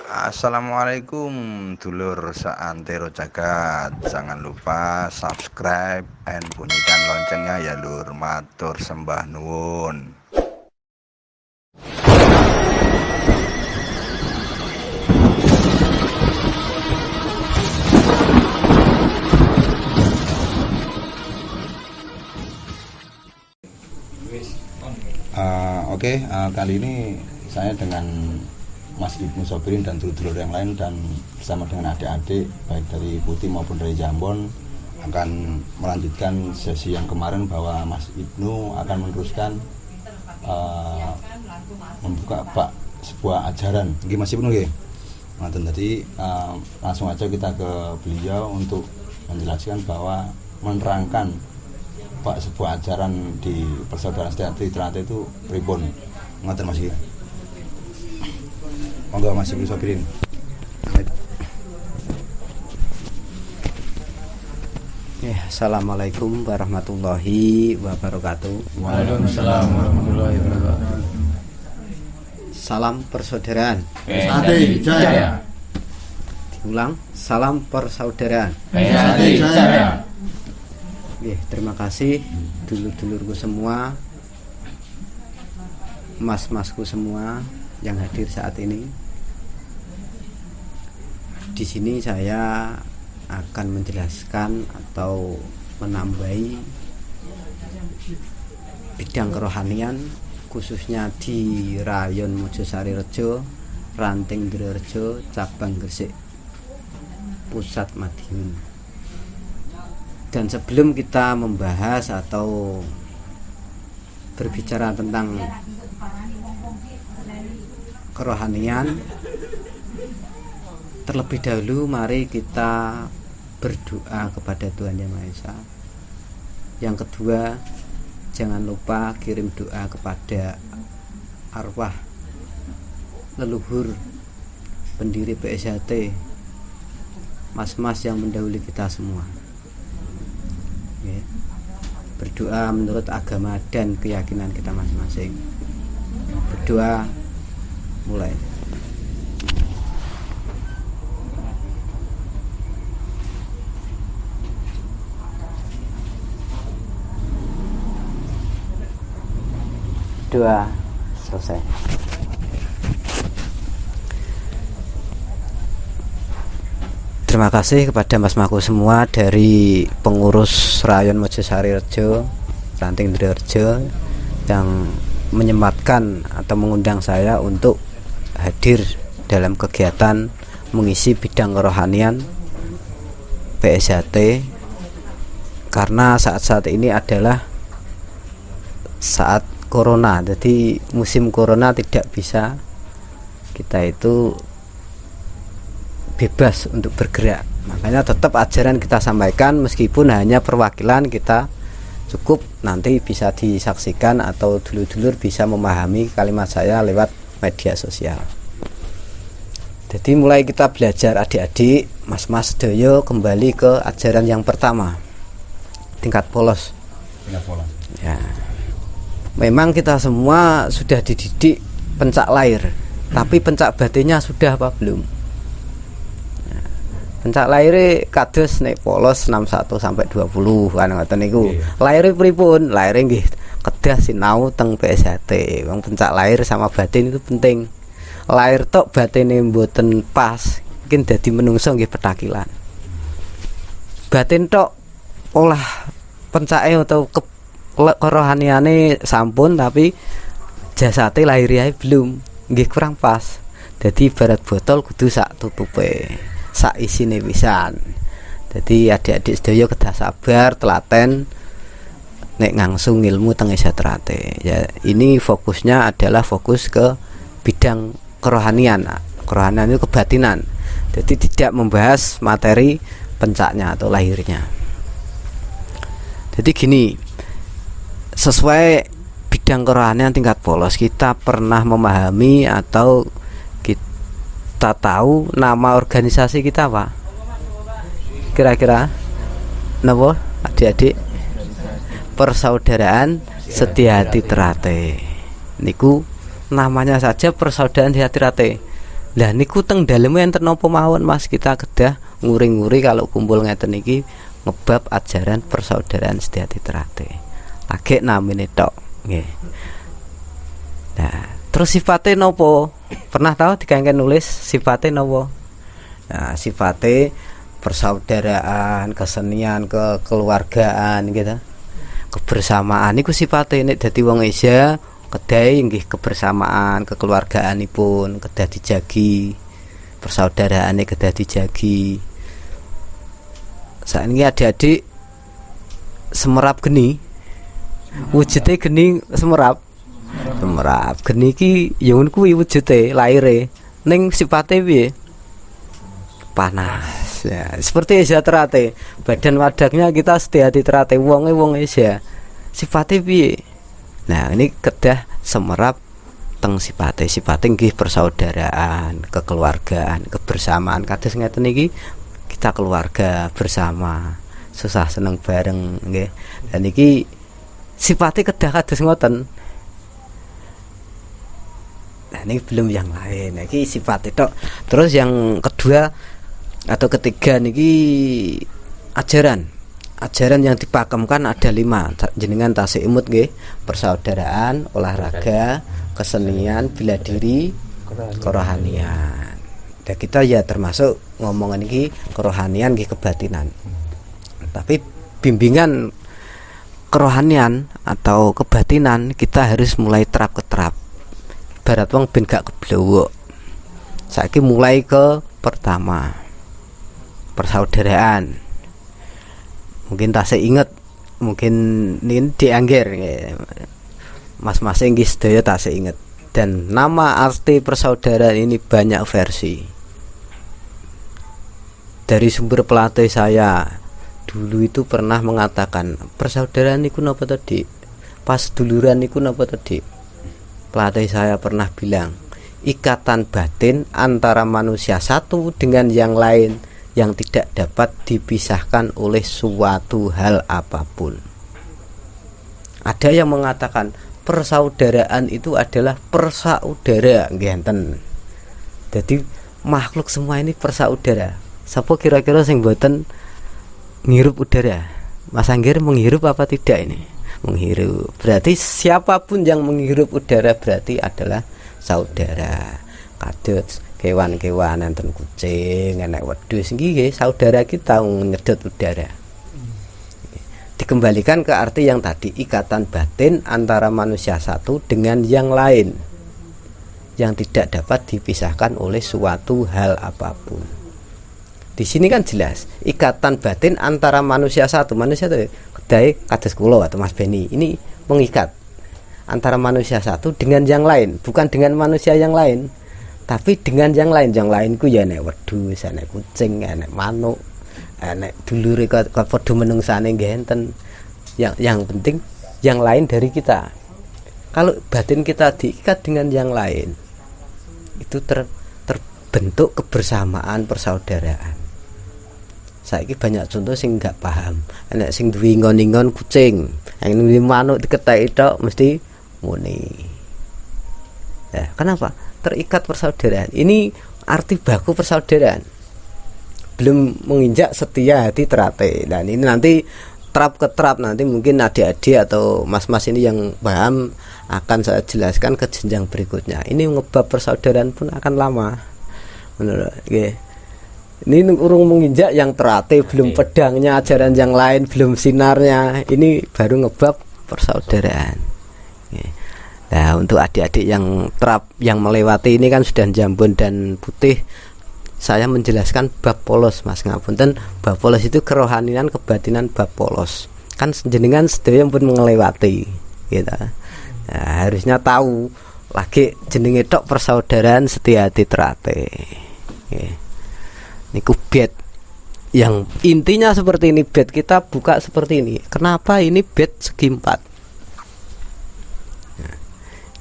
Assalamualaikum dulur seantero jagat. Jangan lupa subscribe dan bunyikan loncengnya ya lur. Matur sembah nuwun. Kali ini saya dengan Mas Ibnu Sobirin dan dulur-dulur yang lain dan bersama dengan adik-adik baik dari Putih maupun dari Jambon akan melanjutkan sesi yang kemarin bahwa Mas Ibnu akan meneruskan membuka sebuah ajaran. Oke, Mas Ibnu nggih. Nah, tadi langsung aja kita ke beliau untuk menjelaskan bahwa menerangkan sebuah ajaran di persaudaraan sejati Ternate itu pripun. Ngoten Mas iki. Monggo Mas Ibnu Sobirin. Assalamualaikum warahmatullahi wabarakatuh. Waalaikumsalam warahmatullahi wabarakatuh. Salam persaudaraan. PSAT Jaya. Diulang, salam persaudaraan. PSAT Jaya. Terima kasih dulur-dulurku semua, mas-masku semua yang hadir saat ini. Di sini saya akan menjelaskan atau menambahi bidang kerohanian khususnya di Rayon Mojosari Rejo, Ranting Drerejo, Cabang Gresik, Pusat Madiun. Dan sebelum kita membahas atau berbicara tentang kerohanian, terlebih dahulu mari kita berdoa kepada Tuhan Yang Maha Esa. Yang kedua, jangan lupa kirim doa kepada arwah leluhur pendiri PSAT, mas-mas yang mendahului kita semua. Berdoa menurut agama dan keyakinan kita masing-masing. Berdoa mulai. Doa selesai. Terima kasih kepada mas-masku semua dari pengurus Rayon Mojosari Rejo, Ranting Drerejo yang menyempatkan atau mengundang saya untuk hadir dalam kegiatan mengisi bidang kerohanian PSAT, karena saat-saat ini adalah saat corona. Jadi musim corona tidak bisa kita itu bebas untuk bergerak, makanya tetap ajaran kita sampaikan meskipun hanya perwakilan kita, cukup nanti bisa disaksikan atau dulur-dulur bisa memahami kalimat saya lewat media sosial. Jadi mulai kita belajar adik-adik, mas-mas doyo kembali ke ajaran yang pertama, tingkat polos. Ya, memang kita semua sudah dididik pencak lahir, tapi pencak batinnya sudah apa belum? Pencak lahir kados nek polos 61 sampai 20 kan ngoten niku. Lahir pripun? Lahir nggih kedah sinau teng PSAT. Wong pencak lahir sama batin itu penting. Lahir tok batine mboten pas, mungkin dadi menungso nggih petakilan. Batin tok olah pencake atau kerohaniane sampun tapi jasate lahiriae belum, nggih kurang pas. Dadi ibarat botol kudu sak tutupe, sak isine pisan. Jadi adik-adik sedaya kedah sabar, telaten nek ngangsung ilmu teng Ternate. Ya, ini fokusnya adalah fokus ke bidang kerohanian. Kerohanian itu kebatinan. Jadi tidak membahas materi pencaknya atau lahirnya. Jadi gini, sesuai bidang kerohanian tingkat polos, kita pernah memahami atau kita tahu nama organisasi kita apa? Kira-kira napa adik-adik? Persaudaraan Setia Hati Ternate. Niku namanya saja Persaudaraan Setia Hati Ternate. Lah niku teng daleme enten napa mawon Mas, kita kedah nguri-nguri kalau kumpul ngeten iki ngebab ajaran persaudaraan sejati terate. Lagi namine tok nggih. Nah, terus sifatnya nopo? Pernah tahu dikangken nulis sifatnya nopo? Nah, sifatnya persaudaraan, kesenian, kekeluargaan gitu. Kebersamaan niku sifatnya nek dadi wong Asia kedai nggih kebersamaan, kekeluargaanipun kedah dijagi, persaudaraane kedah dijagi. Saiki adik-adik semerap geni, wujudnya geni semerap geni ki ya ngono kuwi wujude laire, ning sifate piye? Panas. Ya, seperti Asia terate, badan wadaknya kita setiati terate, wonge wong Asia. Sifate piye? Nah, ini kedah semerap teng sifate nggih persaudaraan, kekeluargaan, kebersamaan. Kados ngeten iki kita keluarga bersama, susah seneng bareng nggih. Dan iki sifate kedah kados ngoten. Nah, ini belum yang lain. Nah, iki sifat itu. Terus yang kedua atau ketiga niki ajaran yang dipakemkan ada 5. Jenengan tasih imut nggih, persaudaraan, olahraga, kesenian, bela diri, kerohanian. Dan kita ya termasuk ngomongan iki kerohanian nggih, kebatinan. Tapi bimbingan kerohanian atau kebatinan kita harus mulai terap. Barat wong ben gak keblowok. Saiki mulai ke pertama, persaudaraan. Mungkin tak seinget, mungkin ini diangger mas-mas nggih sedaya tak seinget. Dan nama arti persaudaraan ini banyak versi. Dari sumber pelatih saya dulu itu pernah mengatakan persaudaraan niku napa tadi? Pas duluran niku napa tadi? Pelatih saya pernah bilang ikatan batin antara manusia satu dengan yang lain yang tidak dapat dipisahkan oleh suatu hal apapun. Ada yang mengatakan persaudaraan itu adalah persaudara ngenten. Jadi makhluk semua ini persaudara. Siapa kira-kira sing mboten ngirup udara? Mas Anggir menghirup apa tidak ini? Menghirup. Berarti siapapun yang menghirup udara berarti adalah saudara. Kados kewan-kewan enten kucing, enek wedhus nggih saudara kita nyedot udara. Dikembalikan ke arti yang tadi, ikatan batin antara manusia satu dengan yang lain yang tidak dapat dipisahkan oleh suatu hal apapun. Di sini kan jelas ikatan batin antara manusia satu, manusia itu kedai kados kula atau Mas Beni ini mengikat antara manusia satu dengan yang lain, bukan dengan manusia yang lain, tapi dengan yang lain ku ya nek wedhus, nek kucing, nek manuk, nek dulure padha menungsane nggih enten. Yang penting yang lain dari kita. Kalau batin kita diikat dengan yang lain, itu terbentuk kebersamaan, persaudaraan. Saiki banyak contoh sing enggak paham. Nek sing duwe ingon-ingon kucing, yang duwe manuk diketheki tok mesti muni. Nah, kenapa? Terikat persaudaraan. Ini arti baku persaudaraan. Belum menginjak setia hati terate. Dan ini nanti terap ke terap, nanti mungkin adik-adik atau mas-mas ini yang paham akan saya jelaskan ke jenjang berikutnya. Ini ngebab persaudaraan pun akan lama. Menurut okay. Ini urung menginjak yang terate, belum pedangnya ajaran yang lain, belum sinarnya. Ini baru ngebab persaudaraan. Okay. Nah, untuk adik-adik yang terap, yang melewati ini kan sudah jambon dan putih, saya menjelaskan bab polos, Mas ngapunten. Bab polos itu kerohanian, kebatinan bab polos. Kan jenengan sedaya pun melewati, gitu. Nah, harusnya tahu lagi jenenge tok persaudaraan setia hati terate. Okay. Niku bed yang intinya seperti ini, bed kita buka seperti ini. Kenapa ini bed segi 4?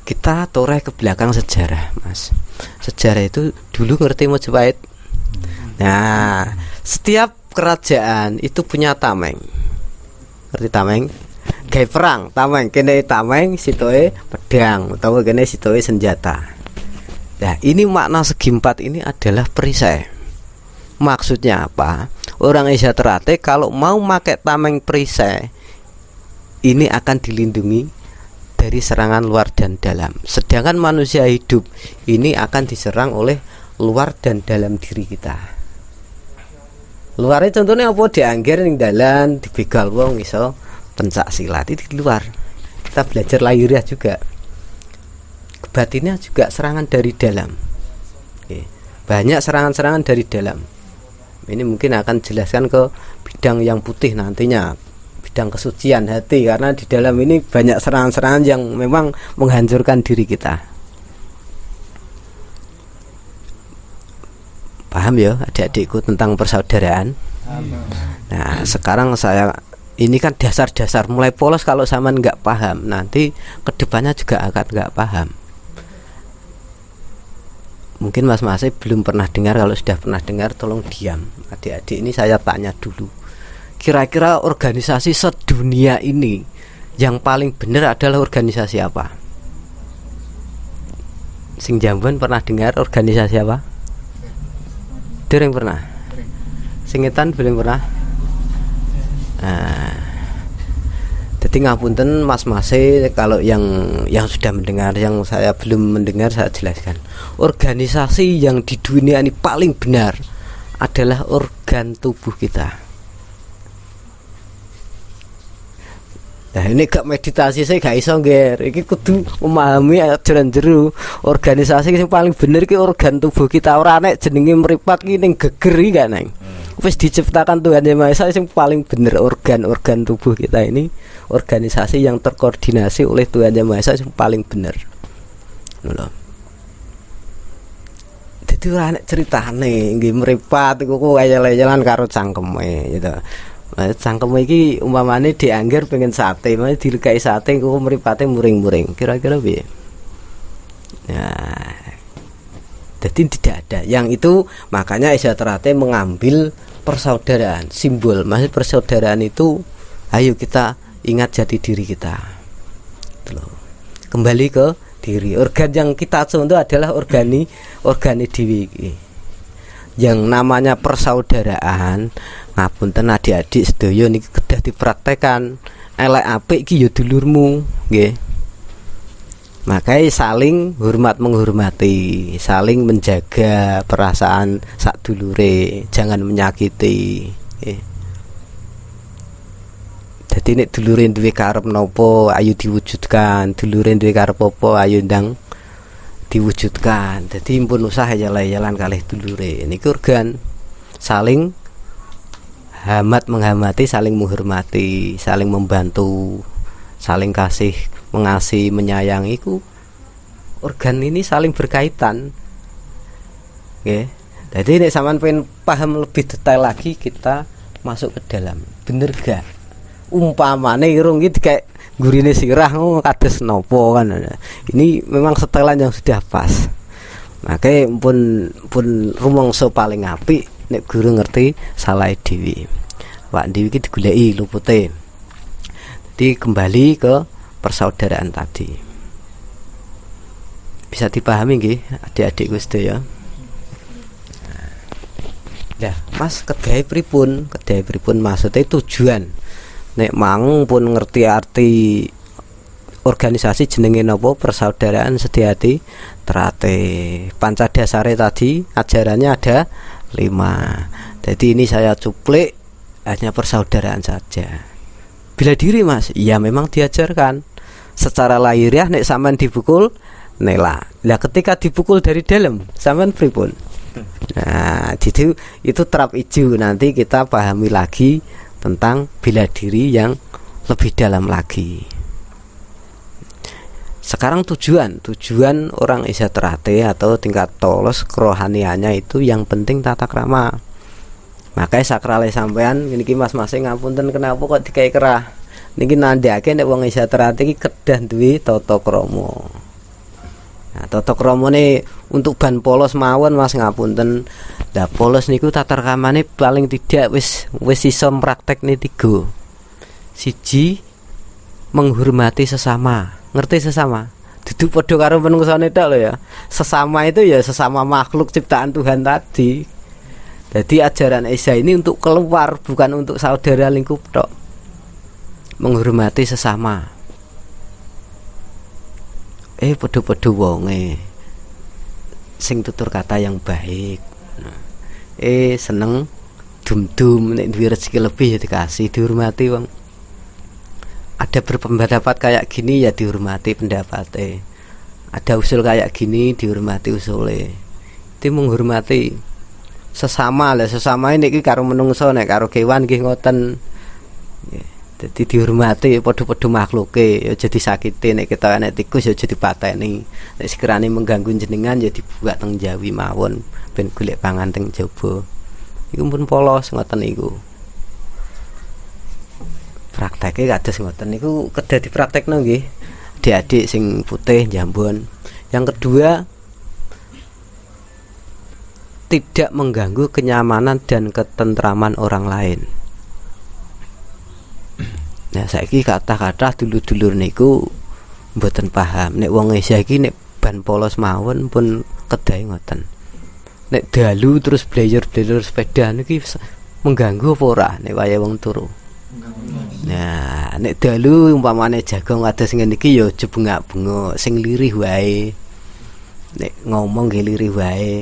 Kita toreh ke belakang sejarah, Mas. Sejarah itu dulu ngerti Majapahit. Nah, setiap kerajaan itu punya tameng. Ngerti tameng? Gawe perang, tameng. Kene tameng, sitoe pedang, utawa kene sitoe senjata. Nah, ini makna segi empat ini adalah perisai. Maksudnya apa? Orang Isya Terate kalau mau pakai tameng perisai ini akan dilindungi dari serangan luar dan dalam. Sedangkan manusia hidup ini akan diserang oleh luar dan dalam diri kita. Luarnya contohnya apa? Diangger ning dalan, dibegal wong iso pencak silat itu di luar. Kita belajar lahiriah juga. Batinnya juga serangan dari dalam. Banyak serangan-serangan dari dalam. Ini mungkin akan jelaskan ke bidang yang putih nantinya, bidang kesucian hati, karena di dalam ini banyak serangan-serangan yang memang menghancurkan diri kita. Paham ya adik-adikku tentang persaudaraan? Nah, sekarang ini kan dasar-dasar, mulai polos kalau zaman nggak paham, nanti kedepannya juga akan nggak paham. Mungkin Mas Masih belum pernah dengar. Kalau sudah pernah dengar tolong diam. Adik-adik ini saya tanya dulu, kira-kira organisasi sedunia ini yang paling benar adalah organisasi apa? Sing Jamban pernah dengar organisasi apa? Dereng pernah? Singetan belum pernah? Nah, jadi ngapunten Mas Masih kalau yang sudah mendengar, yang saya belum mendengar saya jelaskan. Organisasi yang di dunia ini paling benar adalah organ tubuh kita. Nah, ini gak meditasi saya gak iso ngger. Iki kudu memahami ajaran jero. Organisasi yang paling bener iki organ tubuh kita. Ora nek jenenge mripat ki ning geger iki gak nang. Wis diciptakan Tuhan Yang Maha Esa yang paling bener organ-organ tubuh kita ini. Organisasi yang terkoordinasi oleh Tuhan Yang Maha Esa yang paling bener. Lho. Dadi ora nek critane nggih mripat iku kaya-kayalan karo cangkeme gitu. Cangkem iki umpamane diangger pengen sate, mane dilekai sate kok mripate muring-muring. Kira-kira piye? Nah, jadi tidak ada. Yang itu makanya Isya Terate mengambil persaudaraan, simbol. Maksud persaudaraan itu ayo kita ingat jati diri kita. Kembali ke diri. Organ yang kita contoh adalah organi dewi iki. Yang namanya persaudaraan, ngapunten adik-adik sedaya niki kedah dipraktekan. Elek apik iki ya dulurmu, nggih. Makanya saling hormat menghormati, saling menjaga perasaan sak dulure, jangan menyakiti. Jadi nek dulure duwe karep napa ayo diwujudkan, dulure duwe karep apa ayo ndang diwujudkan. Jadi pun usah jalan-jalan kalih dulure. Niki organ saling hamat menghamati, saling menghormati, saling membantu, saling kasih, mengasihi, menyayangi. Ku organ ini saling berkaitan. Oke. Jadi nek sampean pengen paham lebih detail lagi, kita masuk ke dalam. Bener gak? Umpamane irung iki kayak gurine sirah kados nopo kan. Ini memang setelan yang sudah pas. Makanya pun rumangsa paling apik nek guru ngerti salah dhewe. Wak dhewe iki digoleki lupute. Jadi kembali ke persaudaraan tadi. Bisa dipahami nggih adik-adikku sedaya? Nah, Mas kedahe pripun? Kedahe pripun maksudnya tujuan. Nek mang pun ngerti arti organisasi jenenge napa persaudaraan Sedyahati Terate. Panca dasare tadi ajarannya ada 5. Jadi ini saya cuplik hanya persaudaraan saja. Bila diri Mas, ya memang diajarkan secara lahiriah nek sampean dipukul nela. Lah ketika dipukul dari dalam sampean pripun? Nah, itu terap ijo nanti kita pahami lagi tentang bela diri yang lebih dalam lagi. Sekarang tujuan orang Isya Terate atau tingkat tolos kerohaniannya itu yang penting tata krama. Makanya sakrale sampean niki mas-masing ngapunten kenapa kok dikai kerah. Niki nandhake nek wong Isya Terate iki kedah duwe tata krama. Nah, tata kramane untuk ban polos mawon Mas ngapunten. Lah polos niku tata kramane paling tidak wis iso praktekne 3. Siji, menghormati sesama. Ngerti sesama? Dudu padha karo menungsane tok lho ya. Sesama itu ya sesama makhluk ciptaan Tuhan tadi. Jadi ajaran Isa ini untuk keluar, bukan untuk saudara lingkup tok. Menghormati sesama. Padha-padha wonge. Sing tutur kata yang baik. Seneng dum-dum nek duwe rezeki lebih ya dikasih, dihormati wong. Ada berpendapat kayak gini ya dihormati pendapatnya. Ada usul kayak gini dihormati usulnya. Itu menghormati sesama lah, sesama ini karo menungso nek karo kewan nggih ngoten. Jadi dihormati padha-padha makhluke, ya jadi sakite nek kita nek tikus ya jadi pateni. Nek sekirane mengganggu jenengan ya dibuat teng Jawi mawon ben golek pangan teng jaba. Iku pun polos ngoten niku. Prakteknya kados ngoten niku kedah dipraktekno nggih. Adik-adik sing putih jambon. Yang kedua, tidak mengganggu kenyamanan dan ketentraman orang lain. Nah, saiki kata-kata dulur-dulur niku mboten paham. Nek wong saiki nek ban polos mawon pun kedah ngoten. Nek dalu terus blayer-blayer sepeda niki mengganggu apa ora nek waya wong turu. Nah, nek dalu umpamane jagung kados ngene iki ya aja bengak-bengok, sing lirih wae. Nek ngomong nggih lirih wae.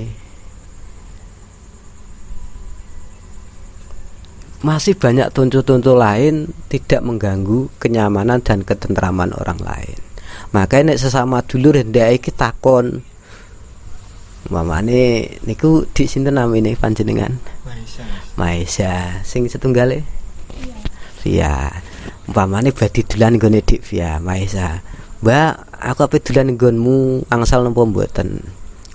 Masih banyak contoh-contoh lain tidak mengganggu kenyamanan dan ketentraman orang lain. Makanya nek sesama dulur hendake iki takon. Mamane niku dik sinten namine panjenengan? Maisa. Sing setunggale? Iya. Umpamane badhe dolan nggone Dik Via Maisa. Mbak, aku ape dolan nggonmu angsal napa mboten?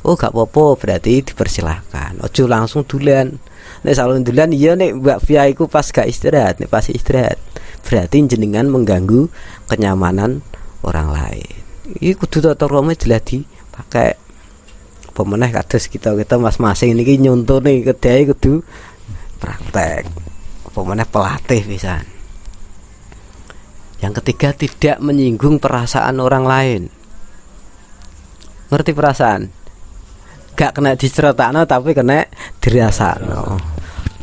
Oh, gak apa-apa, berarti dipersilahkan. Ojo langsung dolan. Nek salon dolan iya nek Mbak Via iku pas gak istirahat, nek pas istirahat berarti jenengan mengganggu kenyamanan orang lain. Iki kudu tata krama jelas dipakai. Apa meneh kados kita mas-masing niki nyontone kedae kudu praktek. Apa meneh pelatih pisan. Yang ketiga, tidak menyinggung perasaan orang lain. Ngerti perasaan? Gak kena diceritakno tapi kena dirasakno.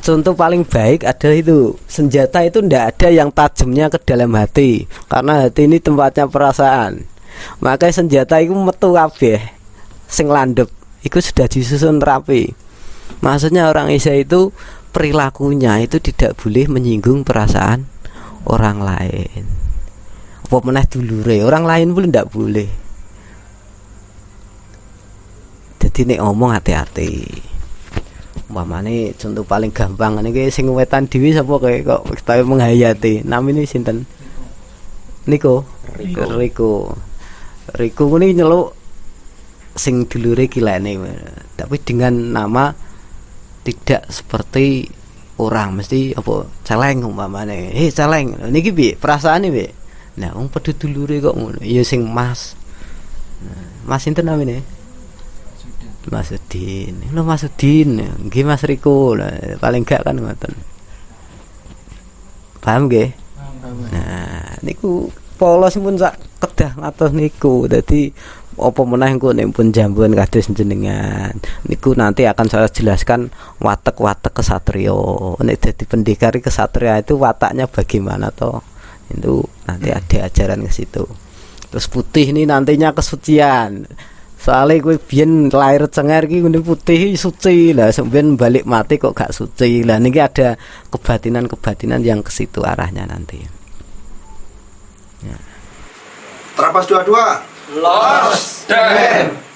Contoh paling baik adalah itu, senjata itu ndak ada yang tajamnya ke dalam hati, karena hati ini tempatnya perasaan. Makanya senjata itu metu kabeh sing landhep itu sudah disusun rapi. Maksudnya orang Isa itu perilakunya itu tidak boleh menyinggung perasaan orang lain. Apa meneh dulure, orang lain pun ndak boleh. Jadi nek ngomong hati-hati. Umpamane contoh paling gampang niki sing wetan dhewe sapa kok kita menghayati. Namine sinten? Niko. Riko kuwi nyeluk sing dulure kilane. Tapi dengan nama tidak seperti orang, mesti apa celeng umpamane. Celeng. Niki piye perasaane piye? Nah, wong padha dulure kok ngono. Ya sing Mas. Mas sinten namine? Masudin. Lho Masudin, nggih Mas Riko. Paling gak kan ngoten. Paham nggih? Nah, niku polos pun sak kedah ngatos niku. Dadi apa meneh engko nek pun jambuan kados jenengan. Niku nanti akan saya jelaskan watek-watek kesatria. Nek dadi pendekar kesatria itu wataknya bagaimana toh? Itu nanti ada ajaran ke situ. Terus putih ini nantinya kesucian. Soalnya gue biyen lahir cengar ki kuning putih suci lah, sampeyan balik mati kok gak suci. Lah niki ada kebatinan-kebatinan yang ke situ arahnya nanti. Ya. Terapas 22. Los Den.